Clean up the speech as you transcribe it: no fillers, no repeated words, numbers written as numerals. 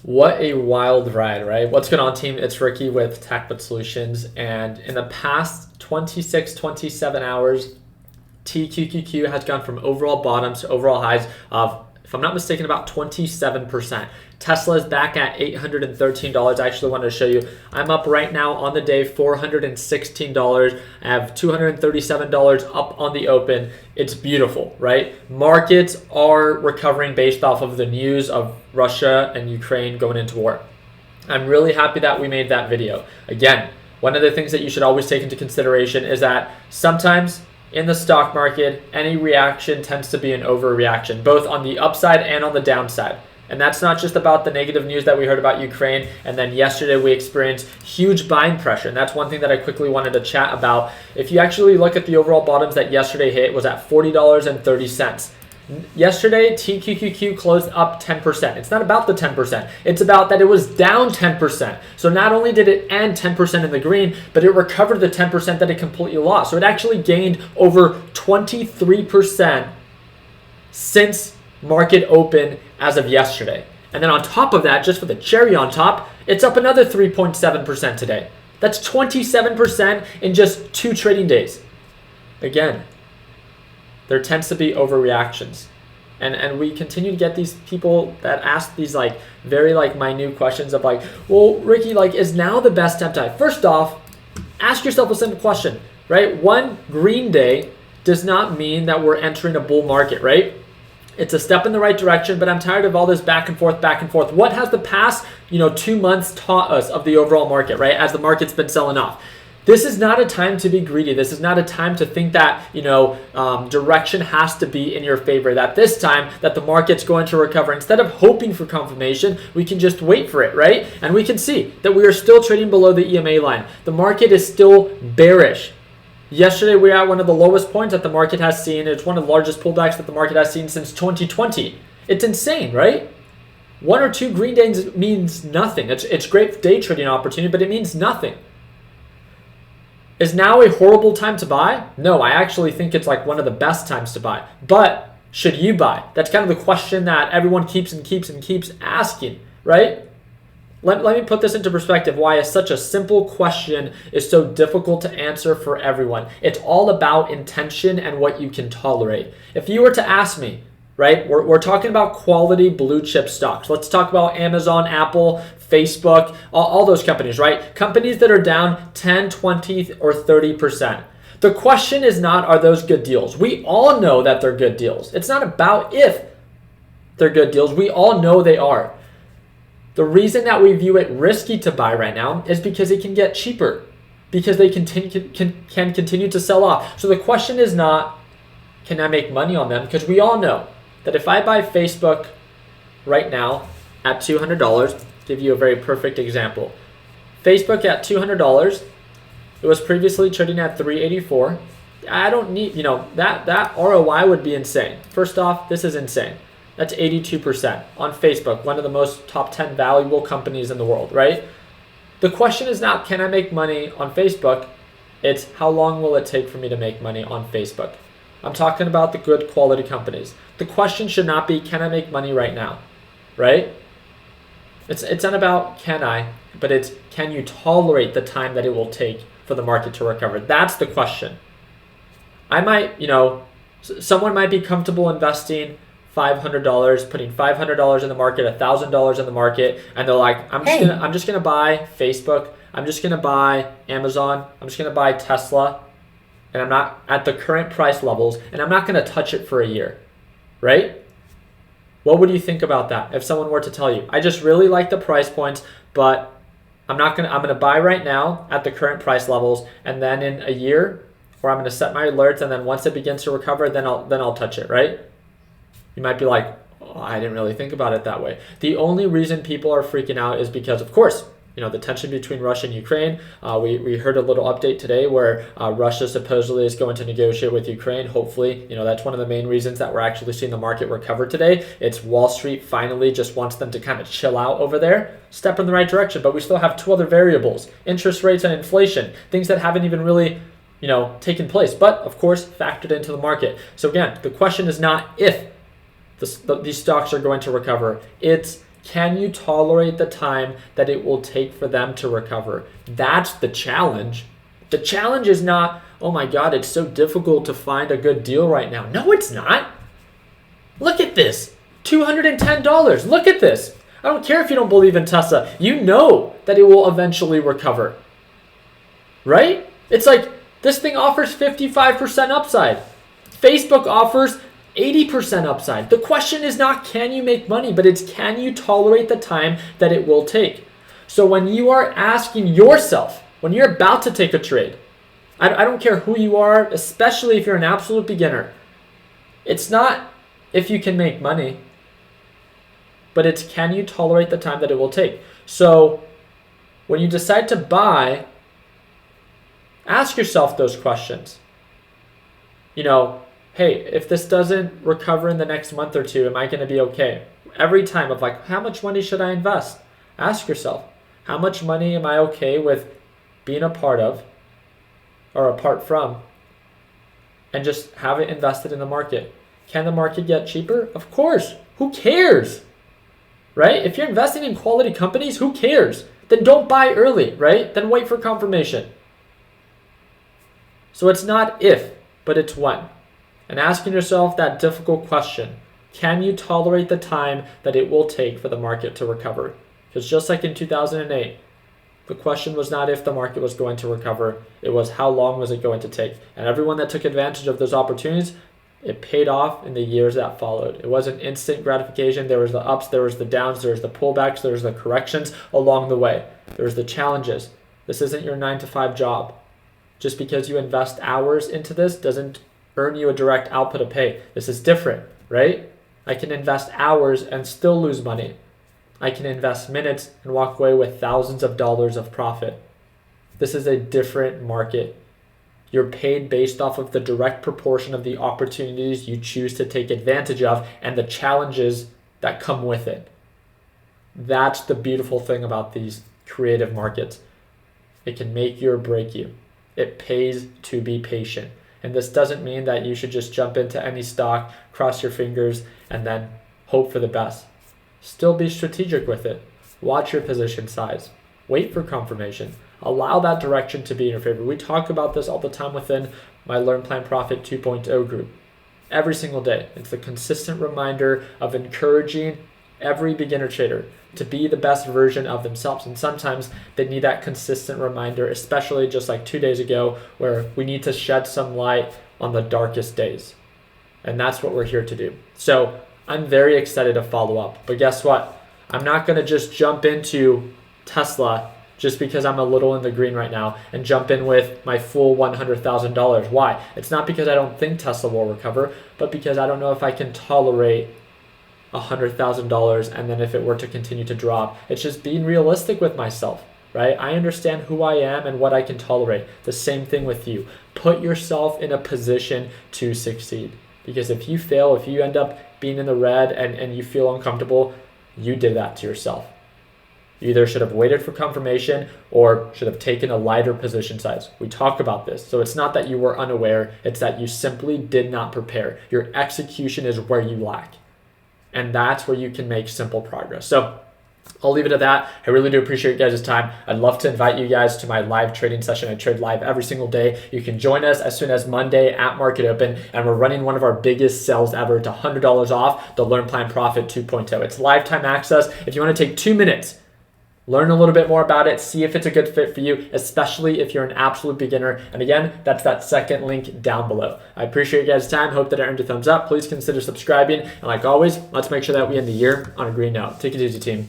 What a wild ride, right? What's going on, team? It's Ricky with TechBit Solutions. And in the past 26, 27 hours, TQQQ has gone from overall bottoms to overall highs of, if I'm not mistaken, about 27%. Tesla is back at $813. I actually wanted to show you. I'm up right now on the day, $416. I have $237 up on the open. It's beautiful, right? Markets are recovering based off of the news of Russia and Ukraine going into war. I'm really happy that we made that video. Again, one of the things that you should always take into consideration is that sometimes in the stock market, any reaction tends to be an overreaction, both on the upside and on the downside. And that's not just about the negative news that we heard about Ukraine. And then yesterday we experienced huge buying pressure. And that's one thing that I quickly wanted to chat about. If you actually look at the overall bottoms that yesterday hit, was at $40.30. Yesterday, TQQQ closed up 10%. It's not about the 10%. It's about that it was down 10%. So not only did it end 10% in the green, but it recovered the 10% that it completely lost. So it actually gained over 23% since market open as of yesterday. And then on top of that, just for the cherry on top, it's up another 3.7% today. That's 27% in just 2 trading days. Again, there tends to be overreactions. And we continue to get these people that ask these very minute questions of well, Ricky, is now the best time to buy? First off, ask yourself a simple question, right? One green day does not mean that we're entering a bull market, right? It's a step in the right direction, but I'm tired of all this back and forth, back and forth. What has the past, 2 months taught us of the overall market, right? As the market's been selling off. This is not a time to be greedy. This is not a time to think that, direction has to be in your favor. That this time that the market's going to recover. Instead of hoping for confirmation, we can just wait for it, right? And we can see that we are still trading below the EMA line. The market is still bearish. Yesterday, we were at one of the lowest points that the market has seen. It's one of the largest pullbacks that the market has seen since 2020. It's insane, right? 1 or 2 green days means nothing. It's great day trading opportunity, but it means nothing. Is now a horrible time to buy? No, I actually think it's one of the best times to buy. But should you buy? That's kind of the question that everyone keeps asking, right? Let me put this into perspective why such a simple question is so difficult to answer for everyone. It's all about intention and what you can tolerate. If you were to ask me, right, we're talking about quality blue chip stocks. Let's talk about Amazon, Apple, Facebook, all those companies, right? Companies that are down 10, 20, or 30%. The question is not, are those good deals? We all know that they're good deals. It's not about if they're good deals. We all know they are. The reason that we view it risky to buy right now is because it can get cheaper, because they can continue to sell off. So the question is not, can I make money on them? Because we all know that if I buy Facebook right now at $200, give you a very perfect example. Facebook at $200, it was previously trading at $384. I don't need, that ROI would be insane. First off, this is insane. That's 82% on Facebook, one of the most top 10 valuable companies in the world, right? The question is not, can I make money on Facebook? It's how long will it take for me to make money on Facebook? I'm talking about the good quality companies. The question should not be, can I make money right now, right? It's not about can I, but it's can you tolerate the time that it will take for the market to recover? That's the question. I might, someone might be comfortable investing $500, putting $500 in the market, $1,000 in the market, and they're like, I'm just gonna buy Facebook, I'm just gonna buy Amazon, I'm just gonna buy Tesla, and I'm not at the current price levels, and I'm not gonna touch it for a year, right? What would you think about that if someone were to tell you, I just really like the price points, but I'm gonna buy right now at the current price levels, and then in a year, or I'm gonna set my alerts, and then once it begins to recover, then I'll touch it, right? You might be like, oh, I didn't really think about it that way. The only reason people are freaking out is because, of course, the tension between Russia and Ukraine. We heard a little update today where Russia supposedly is going to negotiate with Ukraine. Hopefully, that's one of the main reasons that we're actually seeing the market recover today. It's Wall Street finally just wants them to kind of chill out over there, step in the right direction. But we still have 2 other variables, interest rates and inflation, things that haven't even really taken place, but of course factored into the market. So again, the question is not if these stocks are going to recover. It's Can you tolerate the time that it will take for them to recover? That's the challenge. The challenge is not, oh my God, it's so difficult to find a good deal right now. No, it's not. Look at this, $210. Look at this. I don't care if you don't believe in Tesla. You know that it will eventually recover, right? It's like this thing offers 55% upside. Facebook offers 80% upside. The question is not can you make money, but it's can you tolerate the time that it will take? So when you are asking yourself, when you're about to take a trade, I don't care who you are, especially if you're an absolute beginner, it's not if you can make money, but it's can you tolerate the time that it will take? So when you decide to buy, ask yourself those questions. You know, hey, if this doesn't recover in the next month or two, am I going to be okay? Every time of like, how much money should I invest? Ask yourself, how much money am I okay with being a part of or apart from, and just have it invested in the market? Can the market get cheaper? Of course. Who cares? Right? If you're investing in quality companies, who cares? Then don't buy early, right? Then wait for confirmation. So it's not if, but it's when. And asking yourself that difficult question, can you tolerate the time that it will take for the market to recover? Because just like in 2008, the question was not if the market was going to recover, it was how long was it going to take? And everyone that took advantage of those opportunities, it paid off in the years that followed. It wasn't instant gratification. There was the ups, there was the downs, there was the pullbacks, there was the corrections along the way. There was the challenges. This isn't your 9-to-5 job. Just because you invest hours into this doesn't earn you a direct output of pay. This is different, right? I can invest hours and still lose money. I can invest minutes and walk away with thousands of dollars of profit. This is a different market. You're paid based off of the direct proportion of the opportunities you choose to take advantage of and the challenges that come with it. That's the beautiful thing about these creative markets. It can make you or break you. It pays to be patient. And this doesn't mean that you should just jump into any stock, cross your fingers, and then hope for the best. Still be strategic with it. Watch your position size. Wait for confirmation. Allow that direction to be in your favor. We talk about this all the time within my Learn Plan Profit 2.0 group. Every single day. It's a consistent reminder of encouraging every beginner trader to be the best version of themselves. And sometimes they need that consistent reminder, especially just like 2 days ago, where we need to shed some light on the darkest days. And that's what we're here to do. So I'm very excited to follow up. But guess what? I'm not going to just jump into Tesla just because I'm a little in the green right now and jump in with my full $100,000. Why? It's not because I don't think Tesla will recover, but because I don't know if I can tolerate $100,000 and then if it were to continue to drop. It's just being realistic with myself, right? I understand who I am and what I can tolerate. The same thing with you. Put yourself in a position to succeed. Because if you fail, if you end up being in the red and you feel uncomfortable, you did that to yourself. You either should have waited for confirmation or should have taken a lighter position size. We talk about this. So it's not that you were unaware, it's that you simply did not prepare. Your execution is where you lack. And that's where you can make simple progress. So I'll leave it at that. I really do appreciate you guys' time. I'd love to invite you guys to my live trading session. I trade live every single day. You can join us as soon as Monday at market open, and we're running one of our biggest sales ever. It's $100 off the Learn Plan Profit 2.0. It's lifetime access. If you want to take 2 minutes, learn a little bit more about it, see if it's a good fit for you, especially if you're an absolute beginner. And again, that's that second link down below. I appreciate you guys' time. Hope that it earned a thumbs up. Please consider subscribing. And like always, let's make sure that we end the year on a green note. Take it easy, team.